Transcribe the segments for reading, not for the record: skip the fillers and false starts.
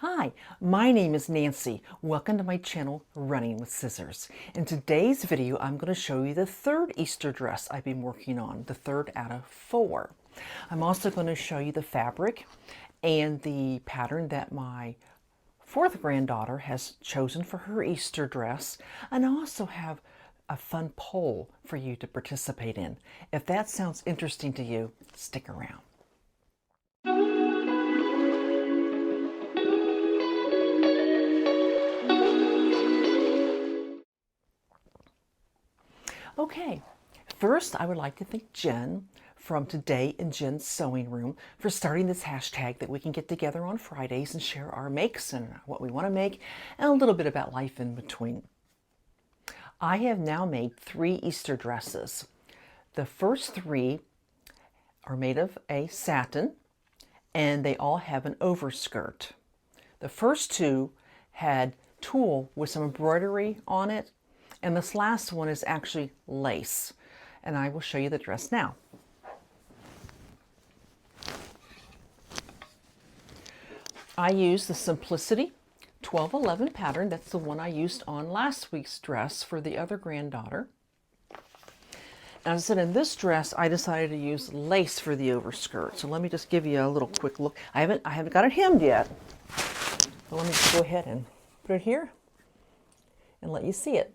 Hi, my name is Nancy. Welcome to my channel, Running with Scissors. In today's video, I'm going to show you the third Easter dress I've been working on, the third out of 4. I'm also going to show you the fabric and the pattern that my 4th granddaughter has chosen for her Easter dress, and I also have a fun poll for you to participate in. If that sounds interesting to you, stick around. Okay, first I would like to thank Jen from Today in Jen's Sewing Room for starting this hashtag that we can get together on Fridays and share our makes and what we want to make and a little bit about life in between. I have now made 3 Easter dresses. The first 3 are made of a satin and they all have an overskirt. The first 2 had tulle with some embroidery on it, and this last one is actually lace, and I will show you the dress now. I used the Simplicity 1211 pattern. That's the one I used on last week's dress for the other granddaughter. As I said, in this dress, I decided to use lace for the overskirt. So let me just give you a little quick look. I haven't got it hemmed yet. So let me just go ahead and put it here and let you see it.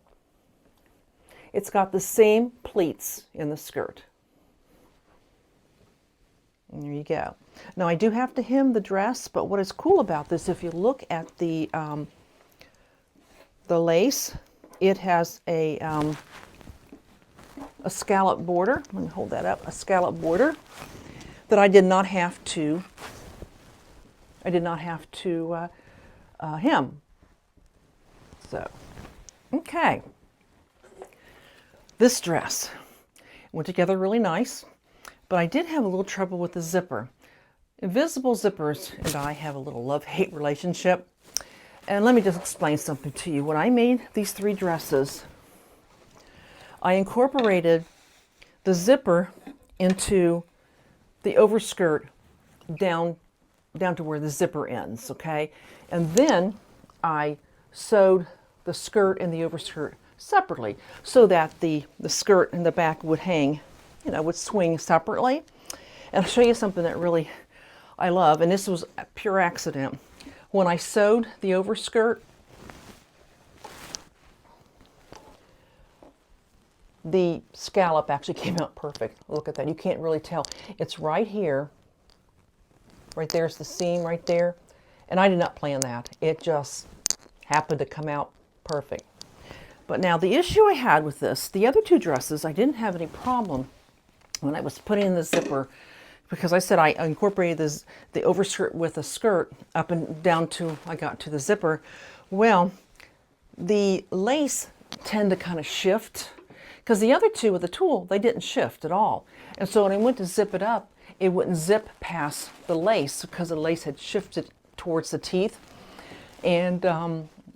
It's got the same pleats in the skirt. And there you go. Now I do have to hem the dress, but what is cool about this, if you look at the lace, it has a scallop border. Let me hold that up. A scallop border that I did not have to. Hem. So, okay. This dress went together really nice, but I did have a little trouble with the zipper. Invisible zippers and I have a little love-hate relationship. And let me just explain something to you. When I made these 3 dresses, I incorporated the zipper into the overskirt down to where the zipper ends, okay? And then I sewed the skirt and the overskirt separately so that the skirt and the back would hang, would swing separately. And I'll show you something that really I love, and this was a pure accident. When I sewed the overskirt, the scallop actually came out perfect. Look at that. You can't really tell. It's right here. Right there's the seam right there. And I did not plan that. It just happened to come out perfect. But now the issue I had with this, the other 2 dresses, I didn't have any problem when I was putting in the zipper, because I said I incorporated the overskirt with a skirt up and down to, I got to the zipper. Well, the lace tend to kind of shift, because the other 2 with the tulle, they didn't shift at all. And so when I went to zip it up, it wouldn't zip past the lace because the lace had shifted towards the teeth. And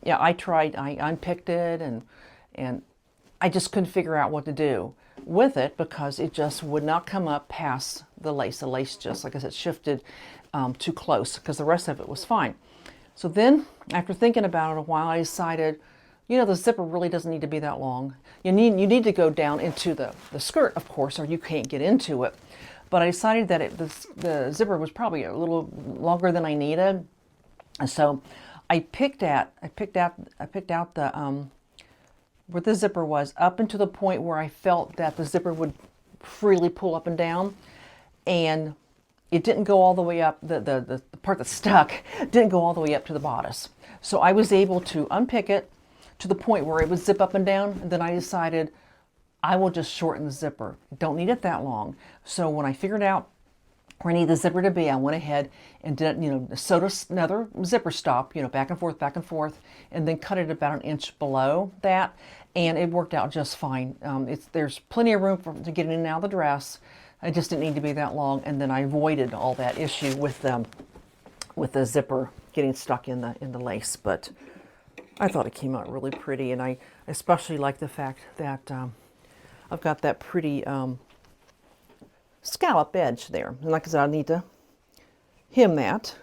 yeah, I tried, I unpicked it and I just couldn't figure out what to do with it because it just would not come up past the lace. The lace just, like I said, shifted too close because the rest of it was fine. So then, after thinking about it a while, I decided, the zipper really doesn't need to be that long. You need to go down into the skirt, of course, or you can't get into it. But I decided that the zipper was probably a little longer than I needed. And so I picked out the where the zipper was up into the point where I felt that the zipper would freely pull up and down, and it didn't go all the way up. The part that stuck didn't go all the way up to the bodice. So I was able to unpick it to the point where it would zip up and down, and then I decided I will just shorten the zipper. Don't need it that long. So when I figured out where I need the zipper to be, I went ahead and did, sewed another zipper stop, back and forth, and then cut it about 1 inch below that, and it worked out just fine. There's plenty of room to get in and out of the dress. I just didn't need to be that long, and then I avoided all that issue with the zipper getting stuck in the lace. But I thought it came out really pretty, and I especially like the fact that I've got that pretty scallop edge there. And like I said, I need to hem that.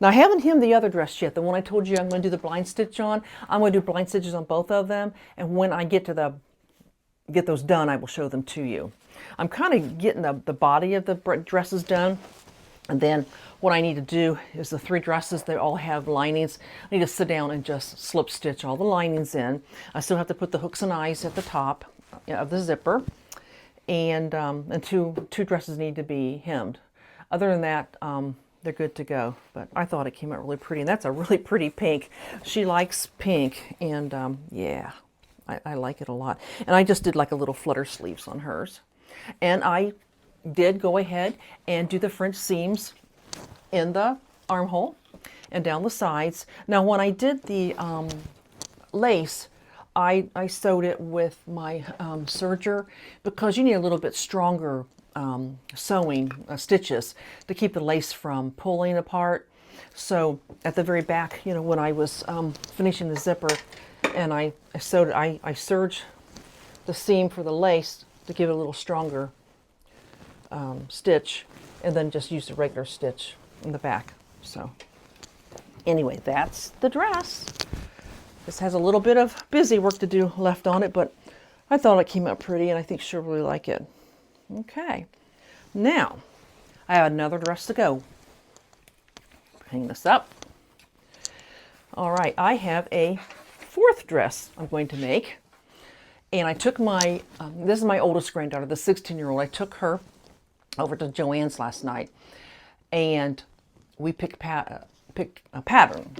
Now I haven't hemmed the other dress yet, the one I told you I'm going to do the blind stitch on. I'm going to do blind stitches on both of them, and when I get those done, I will show them to you. I'm kind of getting the body of the dresses done, and then what I need to do is the 3 dresses, they all have linings. I need to sit down and just slip stitch all the linings in. I still have to put the hooks and eyes at the top of the zipper, and two dresses need to be hemmed. Other than that, they're good to go. But I thought it came out really pretty, and that's a really pretty pink. She likes pink, and yeah, I like it a lot. And I just did like a little flutter sleeves on hers. And I did go ahead and do the French seams in the armhole and down the sides. Now when I did the lace, I sewed it with my serger, because you need a little bit stronger sewing stitches to keep the lace from pulling apart. So at the very back, you know, when I was finishing the zipper, and I serged the seam for the lace to give it a little stronger stitch, and then just use the regular stitch in the back. So anyway, that's the dress. This has a little bit of busy work to do left on it, but I thought it came out pretty, and I think she'll really like it. Okay, now I have another dress to go. Hang this up. All right, I have a 4th dress I'm going to make, and I took my, this is my oldest granddaughter, the 16-year-old. I took her over to Joann's last night, and we picked a pattern.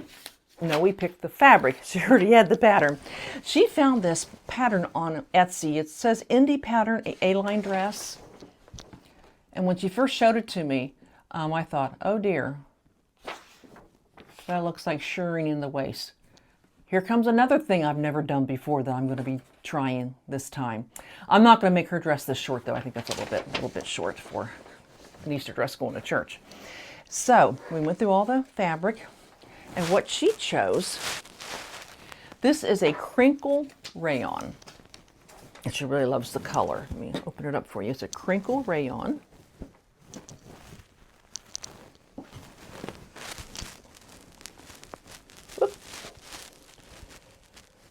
No, we picked the fabric. She already had the pattern. She found this pattern on Etsy. It says Indie Pattern A-line dress. And when she first showed it to me, I thought, oh dear, that looks like shirring in the waist. Here comes another thing I've never done before that I'm going to be trying this time. I'm not going to make her dress this short, though. I think that's a little bit short for an Easter dress going to church. So we went through all the fabric, and what she chose, this is a crinkle rayon, and she really loves the color. Let me open it up for you. It's a crinkle rayon. Oop.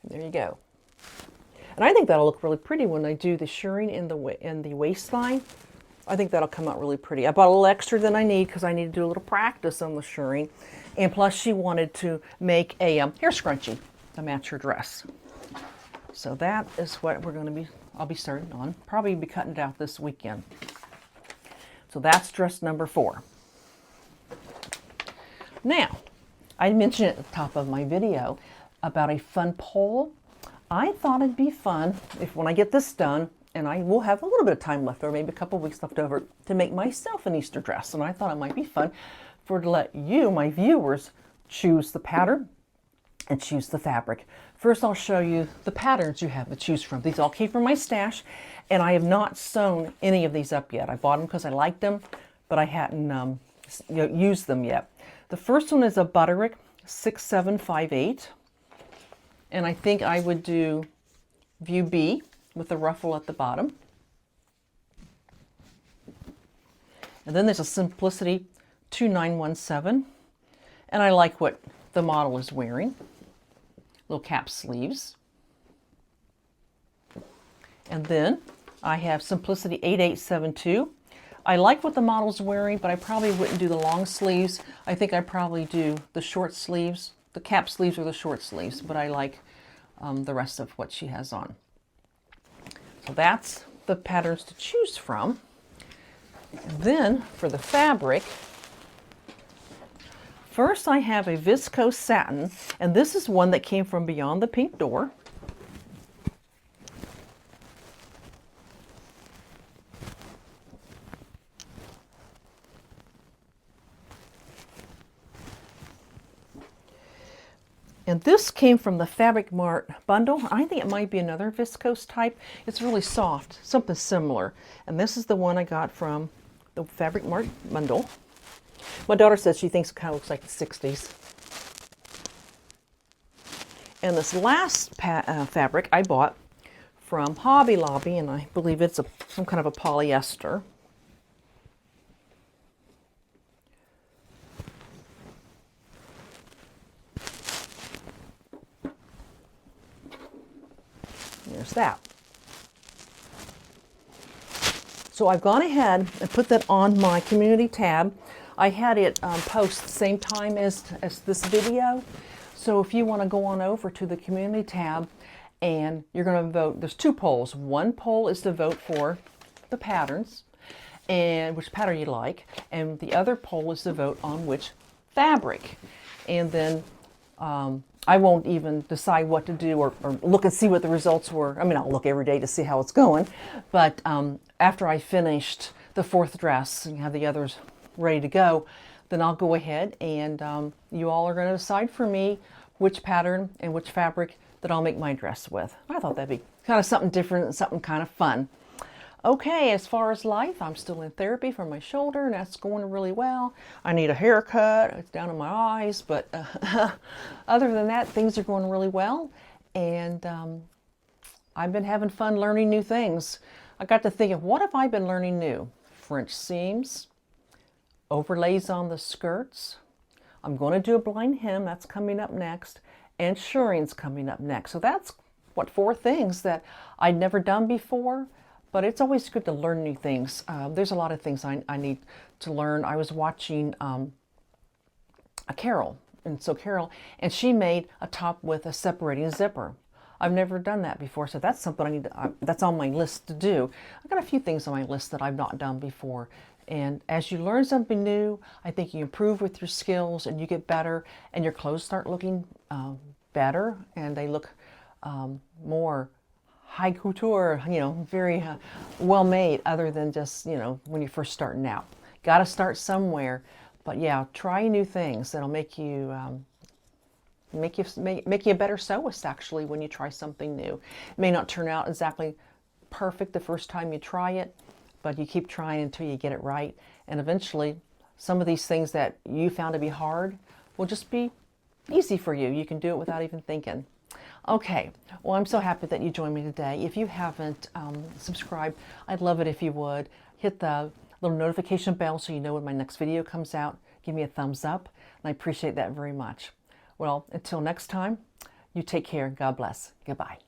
There you go. And I think that'll look really pretty when I do the shirring in the waistline. I think that'll come out really pretty. I bought a little extra than I need because I need to do a little practice on the shirring. And plus she wanted to make a hair scrunchie to match her dress. So that is what I'll be starting on. Probably be cutting it out this weekend. So that's dress number 4. Now, I mentioned at the top of my video about a fun poll. I thought it'd be fun if when I get this done, and I will have a little bit of time left over, maybe a couple weeks left over, to make myself an Easter dress. And I thought it might be fun to let you, my viewers, choose the pattern and choose the fabric. First, I'll show you the patterns you have to choose from. These all came from my stash, and I have not sewn any of these up yet. I bought them because I liked them, but I hadn't used them yet. The first one is a Butterick 6758, and I think I would do view B with the ruffle at the bottom. And then there's a Simplicity 2917, and I like what the model is wearing. Little cap sleeves. And then I have Simplicity 8872. I like what the model's wearing, but I probably wouldn't do the long sleeves. I think I'd probably do the short sleeves, the cap sleeves or the short sleeves, but I like the rest of what she has on. So that's the patterns to choose from. And then for the fabric, first I have a viscose satin, and this is one that came from Beyond the Pink Door. And this came from the Fabric Mart bundle. I think it might be another viscose type. It's really soft, something similar. And this is the one I got from the Fabric Mart bundle. My daughter says she thinks it kind of looks like the 60s. And this last fabric I bought from Hobby Lobby, and I believe it's some kind of a polyester. there's that. So I've gone ahead and put that on my community tab. I had it post the same time as this video. So if you want to go on over to the community tab and you're going to vote, there's 2 polls. One poll is to vote for the patterns and which pattern you like, and the other poll is to vote on which fabric. And then I won't even decide what to do or look and see what the results were. I mean, I'll look every day to see how it's going, but after I finished the 4th dress and have the others ready to go, then I'll go ahead and you all are going to decide for me which pattern and which fabric that I'll make my dress with. I thought that'd be kind of something different and something kind of fun. Okay, as far as life, I'm still in therapy for my shoulder, and that's going really well. I need a haircut. It's down in my eyes, but other than that, things are going really well. And I've been having fun learning new things. I got to thinking, what have I been learning new? French seams, overlays on the skirts. I'm going to do a blind hem. That's coming up next. And shirring's coming up next. So that's, what, 4 things that I'd never done before. But it's always good to learn new things. There's a lot of things I need to learn. I was watching a Carol, and she made a top with a separating zipper. I've never done that before, so that's something I need to, that's on my list to do. I've got a few things on my list that I've not done before. And as you learn something new, I think you improve with your skills and you get better, and your clothes start looking better, and they look more high couture, you know, very well made, other than just, you know, when you're first starting out. Got to start somewhere. But yeah, try new things that'll make you make you a better sewist, actually, when you try something new. It may not turn out exactly perfect the first time you try it, but you keep trying until you get it right. And eventually, some of these things that you found to be hard will just be easy for you. You can do it without even thinking. Okay, well, I'm so happy that you joined me today. If you haven't subscribed, I'd love it if you would. Hit the little notification bell so you know when my next video comes out. Give me a thumbs up, and I appreciate that very much. Well, until next time, you take care. God bless. Goodbye.